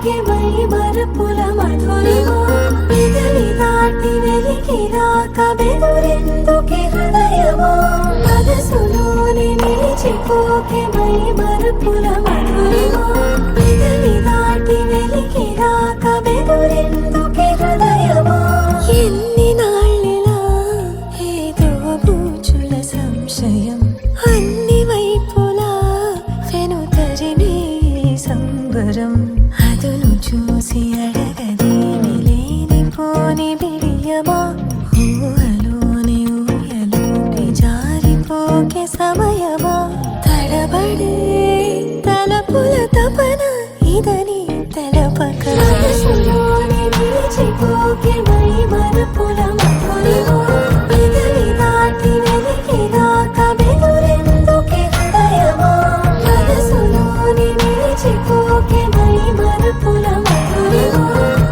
చిపోకే my మరపుల Madhurima పెదవి దాటి వెలికిరాక బెదురెందుకే హృదయమా మనసులోని నిలిచిపోకే మై మరపుల మధురిమా పెదవి దాటి వెలికిరాక బెదురెందుకే హృదయమా ఎన్ని నాళ్ళిలా ఏదో బూచుల సంశయం అన్ని వైపులా వెనుతరినే సంబరం అదును చూసి అడగదేమి లేనిపోని బిడియమా ఊహలోని ఊయలోకి జారిపోకే సమయమా తడబడే తలపుల తపన ఇదని తెలపక మనసులోని నిలిచిపోకే మై మరపుల మధురిమా పెదవి దాటి వెలికిరాక బెదురెందుకే హృదయమా మనసులోని నిలిచిపోకే మై మరపుల మధురిమా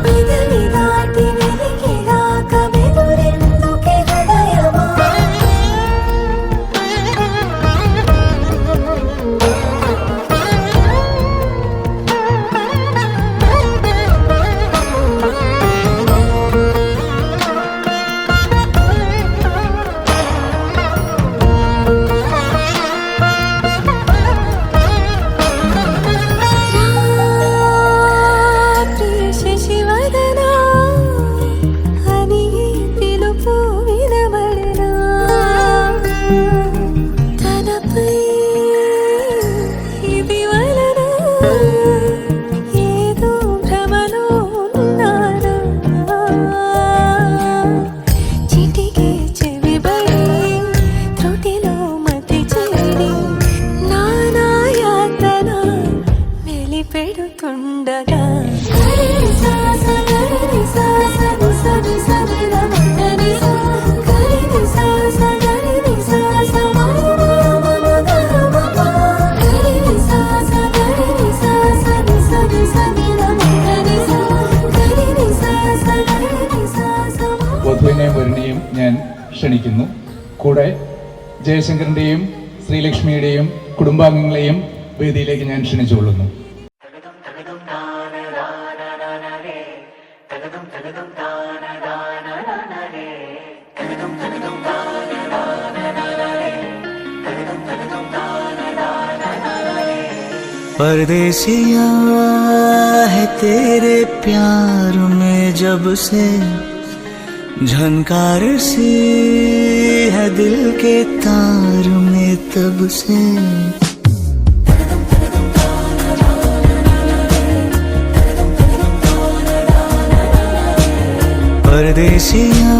పెదవి దాటి వెలికిరాక బెదురెందుకే హృదయమా పెడుతుండగా വധുവിനെയും വരനെയും ഞാൻ ക്ഷണിക്കുന്നു. കൂടെ ജയശങ്കറിൻ്റെയും ശ്രീലക്ഷ്മിയുടെയും കുടുംബാംഗങ്ങളെയും വേദിയിലേക്ക് ഞാൻ ക്ഷണിച്ചുകൊള്ളുന്നു. परदेसिया है तेरे प्यार में जब से झनकार सी है दिल के तार में तब से परदेसिया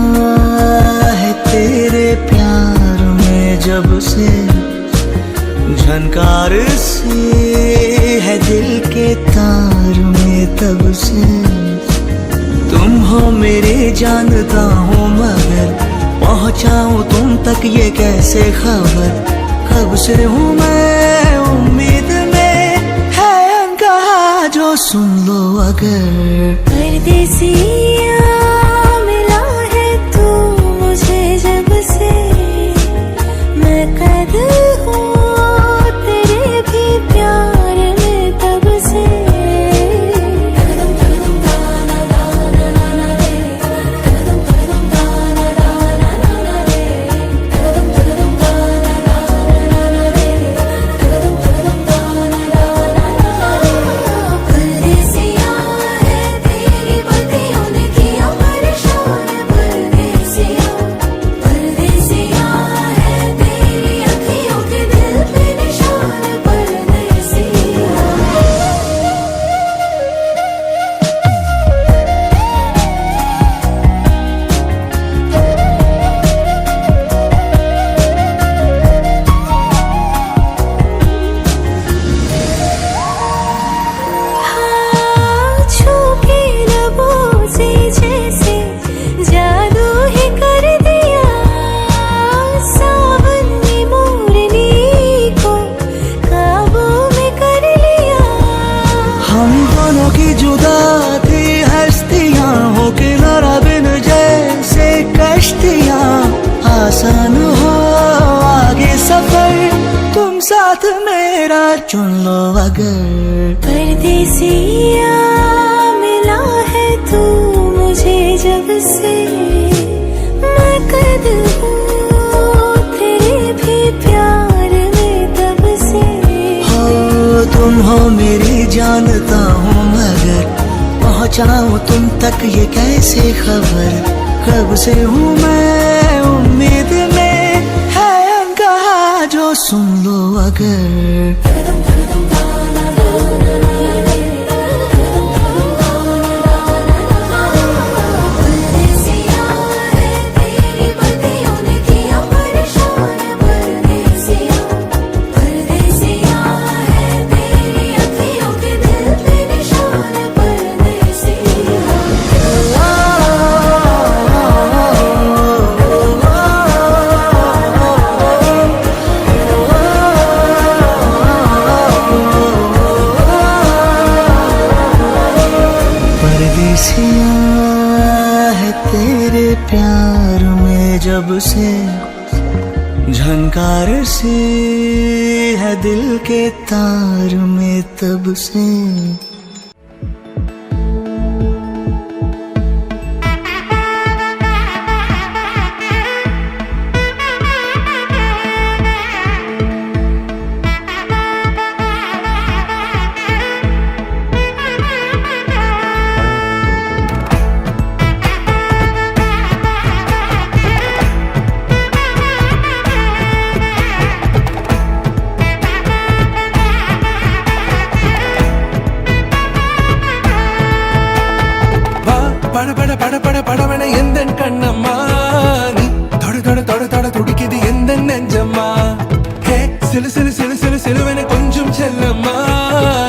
है तेरे प्यार में जब से झनकार सी है दिल के तार में तब से तुम हो मेरे जानता हूँ मगर पहुँचाऊँ तुम तक ये कैसे खबर कब से हूँ मैं उम्मीद में है अनकहा जो सुन लो अगर परदेसिया मिला है तू मुझे जब से मैं कद हूँ प्यार में तब से परदेसिया है तेरी बत्तियों ने किया परेशान परदेसिया परदेसिया है तेरी अखियों के दिल पे निशान आसान हो आगे सफर तुम साथ मेरा चुन लो अगर परदेसिया जब से मैं कैद हूँ तेरे भी प्यार में तब से। हो तुम हो मेरी जानता हूँ मगर पहुँचाऊँ तुम तक ये कैसे खबर। कब से हूँ मैं उम्मीद में है कहा जो सुन लो अगर। परदेसिया है तेरे प्यार में जब से झनकार सी है दिल के तार में तब से। பட பட பட பட படவன எந்த கண்ணம்மா நீ தொட தொட தொட தொட துடிக்குது எந்த நெஞ்சம்மா ஹே சிலு சிலு சிலு சிலு சிலுவன கொஞ்சம் செல்லம்மா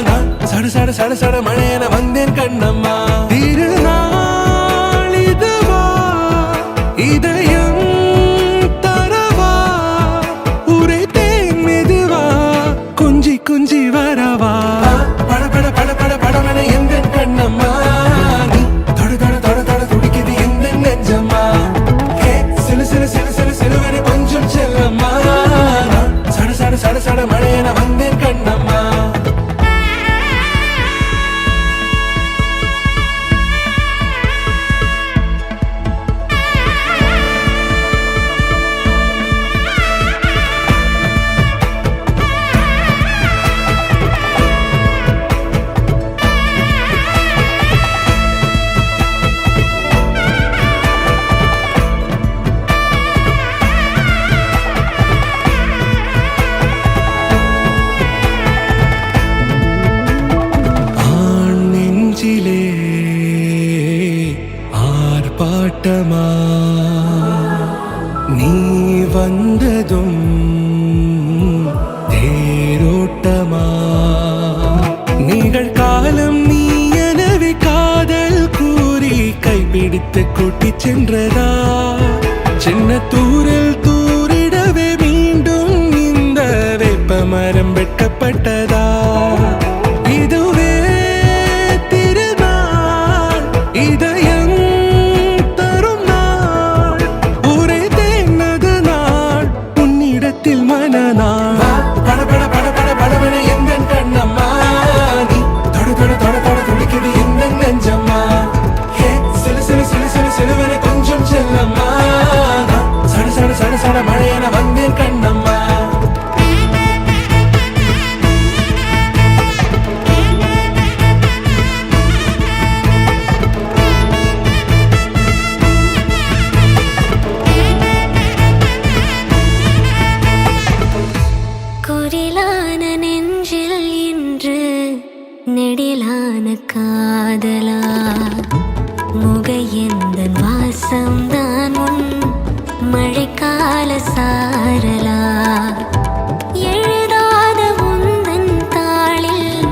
நான் சட சட சட சட மழையன வந்தேன் கண்ணம்மா திருநாள் இதுவா இதயம் தரவா உரைத்தேன் மெதுவா குஞ்சி குஞ்சி வரவா பட பட பட பட படவன எந்த கண்ணம்மா சட சட மழையன வந்தேன் கண்ணம்மா. ஆர்ப்பாட்டமா நீ வந்ததும் தேரோட்டமா நிகழ்காலம் நீ எனவே காதல் கூறி கைப்பிடித்து கூட்டிச் சென்றதா சின்ன தூரல் தூரிடவே மீண்டும் இந்த வேப்ப மரம் வெட்கப்பட்டதா இதுவே திருநாள் இதயம் தரும் நாள் ஒரே தேனது நாள் உன்னிடத்தில் மனநாள் பட பட பட பட படவன எந்த கண்ணம்மா நீ தொட தொட தொட தொட துடிக்குது எந்த நெஞ்சம்மா ஹே சிலு சிலு சிலு சிலு சிலுவன கொஞ்சம் செல்லம்மா சட சட சட சட மழையன வந்தேன் கண்ணம்மா. குரிலான நெஞ்சில் இன்று நெடிலான காதலா முகையெந்தன் வாசம்தான் உன் மழைக்கால சாரலா எழுதாத உந்தன் தாளில்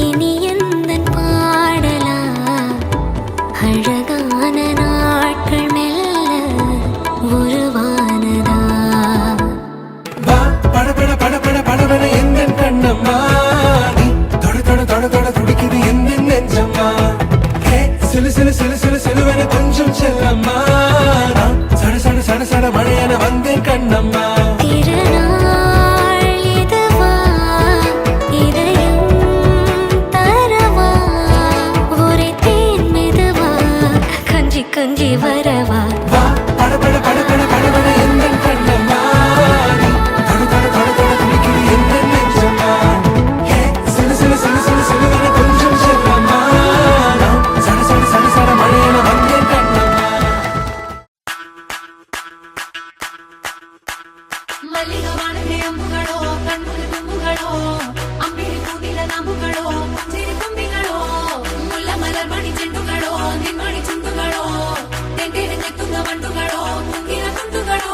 இனி எந்தன் பாடலா அழகான நாட்கள் மெல்ல உருவானதா பட பட பட பட படவன எந்த கண்ணம்மா நீ தொட தொட தொட தொட துடிக்குது எந்த நெஞ்சம்மா ஹே சிலு சிலு சிலு சிலு சிலுவன கொஞ்சம் செல்லம்மா சட சட சட சட மழையன வந்தேன் கண்ணம்மா. திருநாள் இதுவா இதயம் தரவா ஒரே தேன் மெதுவா கஞ்சி கொஞ்சி வரவா படபட படபட படபட எந்த கண்ணம்மா தடு தடு தடு தடு துடிக்குது எந்த நெஞ்சம்மா சிலு சிலு சிலு சிலு சிலுவென கொஞ்சம் செல்லம்மா சட சட சட சட மழையென வந்தே கண்ணம்மா மல்லிகவானே அம்புகளோ கண்முறு தும்புகளோ அம்பிரி பூவில நம்புகளோ சிறு தும்பிகளோ முல்ல மலர் மணி ಚೆಂಡುಗಳೋ ನಿನ್ಮಣಿ ಚುಂಡುಗಳೋ ತೆಂಡೆರೆಂಗೆ ತುಂಗ ಬಂಡುಗಳೋ ತುಂಗಿನ ತುಂಡುಗಳೋ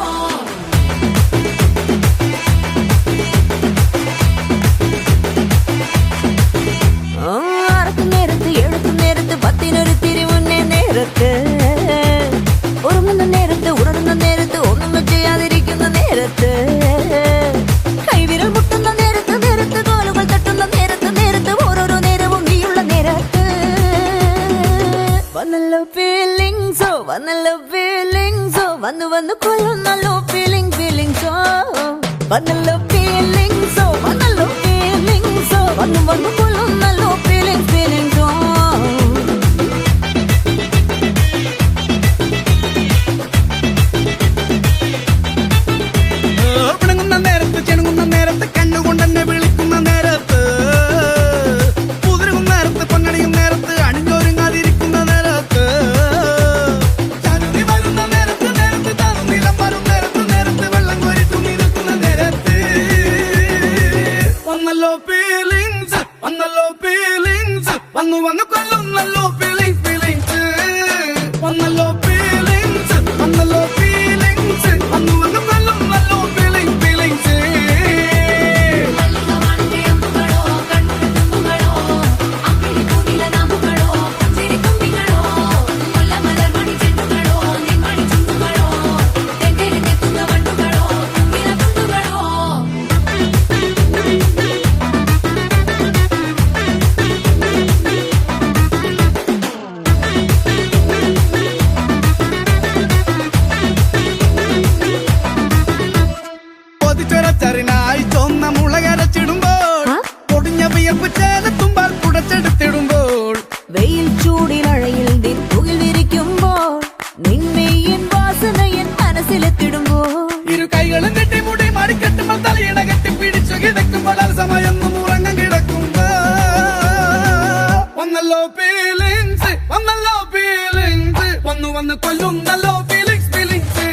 അറക്കും നേരത്ത് എഴുത്തും നേരത്ത് പത്തിനൊരു തിരിമുന്നേ നേരത്ത് ഉറങ്ങുന്ന നേരത്ത് ഉണരുന്ന നേരത്ത് ഒന്നും ചെയ്യാതിരിക്കുന്ന നേരത്ത് കൈവിരൽ മുട്ടുന്ന നേരത്ത് നേരത്ത് കോലുകൾ തട്ടുന്ന നേരത്ത് നേരത്ത് ഓരോരോ നേരവും നീയുള്ള നേരത്ത് വന്നല്ലോ ഫീലിങ്സോ വന്നല്ലോ ഫീലിങ്സോ വന്നു വന്നു കൊള്ളുന്നല്ലോ ഫീലിങ്സോ വന്നല്ലോ ഫീലിങ്സോ വന്നല്ലോ ഫീലിങ്സോ വന്നു വന്നു കൊള്ളുന്നല്ലോ ഫീലിങ്സോ പിണങ്ങുന്ന നേരത്ത് ചെണുങ്ങുന്ന നേരത്ത് കണ്ണുകൊണ്ടെന്നെ വിളിക്കുന്ന നേരത്ത് പുതിരുന്ന നേരത്ത് പൊന്നണിയും നേരത്ത് അണിഞ്ഞൊരുങ്ങാതിരിക്കുന്ന നേരത്ത് ചരുതി വരുന്ന നേരത്ത് നേരത്ത് താനും നിലം വരും നേരത്ത് നേരത്ത് വെള്ളം കോരി തുണി നിൽക്കുന്ന നേരത്ത് വന്നല്ലോ ഫീലിങ്സ് വന്നു വന്നു കൊല്ലുന്നല്ലോ ഫീലിങ്സ് വന്നല്ലോ ഫീലിങ്സ് വന്നു വന്നു കൊല്ലുന്നല്ലോ ഫീലിങ്സ് ಮಲ್ಲಿಗವಾನೆ ಅಂಬುಗಳೋ ಕಣ್ಮುರು ತುಂಬುಗಳೋ ಅಂಬಿರಿ പൂവില നമ്പുകളോ ചിരി തുമ്പികളോ മുല്ല മലർ മണി ಚೆಂಡುಗಳೋ ನಿನ್ಮಣಿ ಚುಂಡುಗಳೋ ತೆಂಡೆರೆಂಗೆ ತುಂಗ ಬಂಡುಗಳೋ ತುಂಗಿನ ತುಂಡುಗಳೋ പൊതിച്ചൊരച്ചറിനായി ചൊന്ന മുളകരച്ചിടുമ്പോൾ പൊടിഞ്ഞ വിയർപ്പ് ചേലത്തുമ്പാൽ കുടച്ചെടുത്തിടുമ്പോൾ വെയിൽ ചൂടിലഴയിൽ നിൻ തുകിൽ വിരിക്കുമ്പോൾ നിന്നെയിൻ വാസനയൻ മനസ്സിലെത്തിടുമ്പോൾ ഇരു കൈകളും കെട്ടിമുടി മടിക്കെട്ടുമ്പോൾ തലയിട കെട്ടി പിടിച്ചു കിടക്കുമ്പോൾ സമയൊന്നും ഉറങ്ങാൻ കിടക്കുമ്പോ വന്നല്ലോ ഫീലിങ്സ് വന്നു വന്ന് കൊല്ലുന്നല്ലോ ഫീലിങ്സ്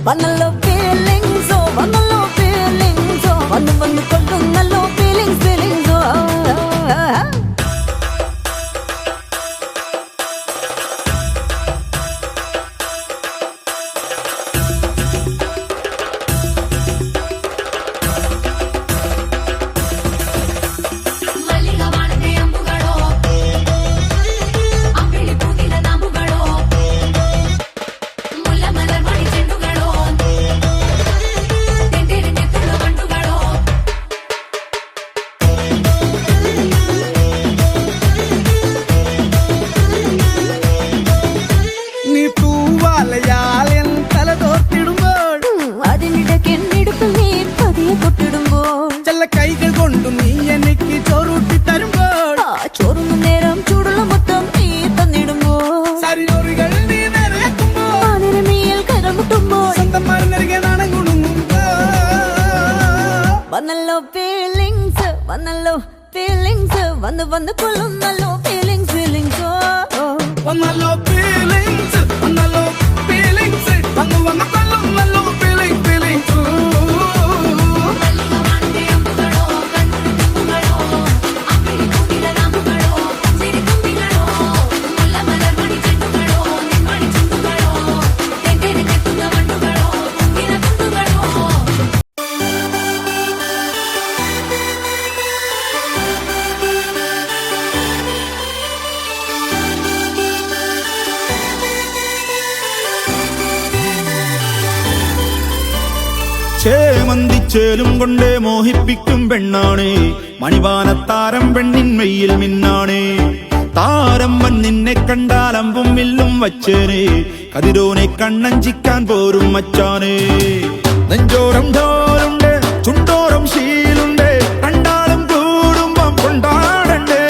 വന്നല്ലോ ഫീലിങ്സോ വന്നല്ലോ ഫീലിങ്സോ വന്നു വന്നു കൊള്ളുന്നല്ലോ ഫീലിങ്സോ ಮಲ್ಲಿಗವಾನೆ ಅಂಬುಗಳೋ ಅಂಬಿರಿ പൂവില നമ്പുകളോ മുല്ല മലർ മണി ಚೆಂಡುಗಳೋ ತೆಂಡೆರೆಂಗೆ ತುಂಗ ಬಂಡುಗಳೋ നീ തൂവാലയാൽ എൻ തല തോർത്തിടുമ്പോൾ അതിനിടയ്ക്ക് എന്നിടുപ്പിൽ നീ പതിയെ തൊട്ടിടുമ്പോൾ ചെല്ല കൈകൾ കൊണ്ടു നീ എനിക്ക് ചോറൂട്ടി തരുമ്പോൾ ആ ചോറുന്ന നേരം ചൂടുള്ള മൊത്തം നീ തന്നിടുമ്പോൾ സരിയോറികൾ നീ നിറയക്കുമ്പോൾ പാനിരമിയിൽ കൈകൾ മുട്ടുമ്പോൾ സ്വന്തം മരുന്നരികെ നാണം കുണുങ്ങുമ്പോ വന്നല്ലോ ഫീലിങ്സ് വന്നു വന്നു കൊള്ളുന്നല്ലോ ഫീലിങ്സോ വന്നല്ലോ ഫീലിങ്സ് വന്നു വന്നു കൊല്ലുന്നല്ലോ ഫീലിങ്സ് ಮಲ್ಲಿಗವಾನೆ ಅಂಬುಗಳೋ ಕಣ್ಮುರು ತುಂಬುಗಳೋ ಅಂಬಿರಿ പൂവില നമ്പുಗಳೋ ಚಿರಿ ತುಂಬಿಗಳೋ ಮುಲ್ಲ ಮಲರ್ ಮಣಿ ಚೆಂಡುಗಳೋ ನಿನ್ಮಣಿ ಚುಂಡುಗಳೋ ತೆಂಡೆರೆಂಗೆ ತುಂಗ ಬಂಡುಗಳೋ ತುಂಗಿನ ತುಂಡುಗಳೋ ചേമന്തിച്ചേലും കൊണ്ടേ മോഹിപ്പിക്കും പെണ്ണാണേ മണിവാനത്താരം പെണ്ണിൻ മെയ്യിൽ മിന്നാണേ താരമ്മൻ നിന്നെ കണ്ടാൽ അമ്പും വില്ലും വച്ചേനെ കതിരോനെ കണ്ണഞ്ചിക്കാൻ പോരും മച്ചാനേ നെഞ്ചോരം ധോരുണ്ട് ചുണ്ടോരം ശീലുണ്ട് കണ്ടാലും കൂടുമ്പം കൊണ്ടാടണ്ടേ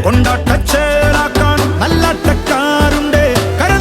കൊണ്ടാട്ടച്ചേലാക്കാൻ നല്ലാട്ടക്കാരുണ്ട് കരൾ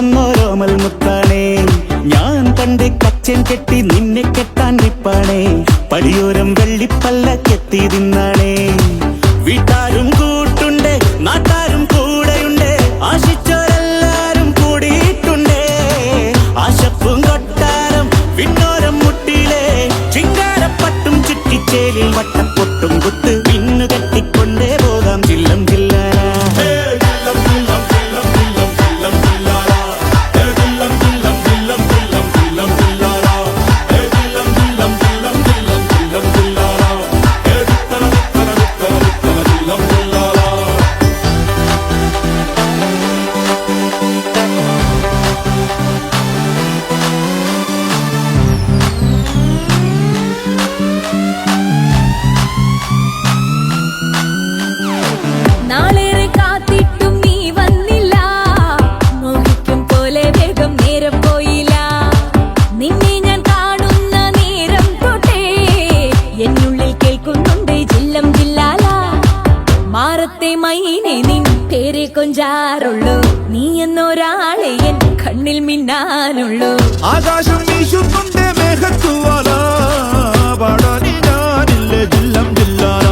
തന്നോരോമൽ മുത്താണേ ഞാൻ കണ്ട് കച്ചൻ കെട്ടി നിന്നെ കെട്ടാൻ നിപ്പാണേ പടിയോരം വെള്ളിപ്പല്ലക്കെത്തി തിന്നാണേ വീട്ടാരും കൂട്ടുണ്ട് നാട്ടാരും കൂടെയുണ്ട് ആശിച്ചോരെല്ലാരും കൂടിയിട്ടുണ്ടേ ആശപ്പും കൊട്ടാരം പിന്നോരം മുട്ടിയിലെ ചിങ്കാരപ്പട്ടും ചുറ്റിച്ചേലിൽ വട്ടപ്പൊട്ടും കുത്ത് പിന്നു കെട്ടിക്കൊണ്ടേ പോകാം ചില്ലം ചില്ലാന നാളേറെ കാത്തിട്ടും നീ വന്നില്ല മോഹിക്കും പോലെ വേഗം നേരം പോയില്ല നിന്നെ ഞാൻ കാണുന്ന നേരം തൊട്ടേ എന്നുള്ളിൽ കേൾക്കുന്നുണ്ട് ജില്ലം ജില്ലാല മാറത്തെ മൈനെ നിൻ പേരെ കൊഞ്ചാറുള്ളൂ നീ എന്നൊരാളെ എൻ കണ്ണിൽ മിന്നാനുള്ളൂ ആകാശം വീശുന്നുണ്ട് മേഘത്തുവാല പാടാനി ഞാനില്ല ജില്ലം ജില്ലാല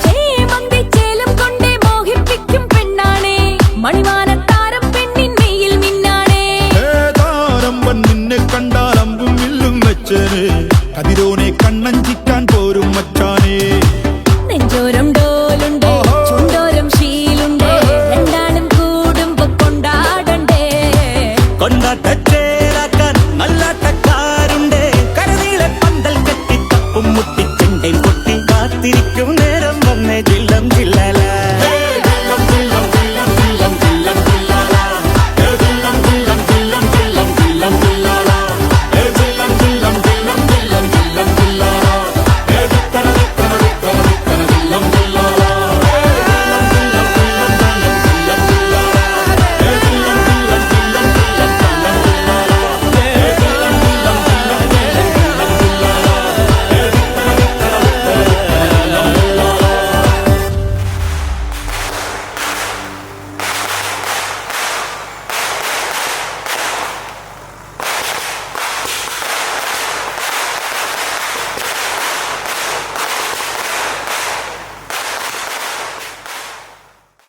ചേമന്തിച്ചേലം കൊണ്ടേ മോഹിപ്പിക്കും പെണ്ണാണേ മണിവാനത്താരം പെണ്ണിൻ മെയ്യിൽ മിന്നാണേ താരമ്പൻ നിന്നെ കണ്ടാൽ അമ്പും വില്ലും വെച്ചേനെ കതിരോനെ കണ്ണഞ്ചിക്കാൻ പോരും മച്ചാനേ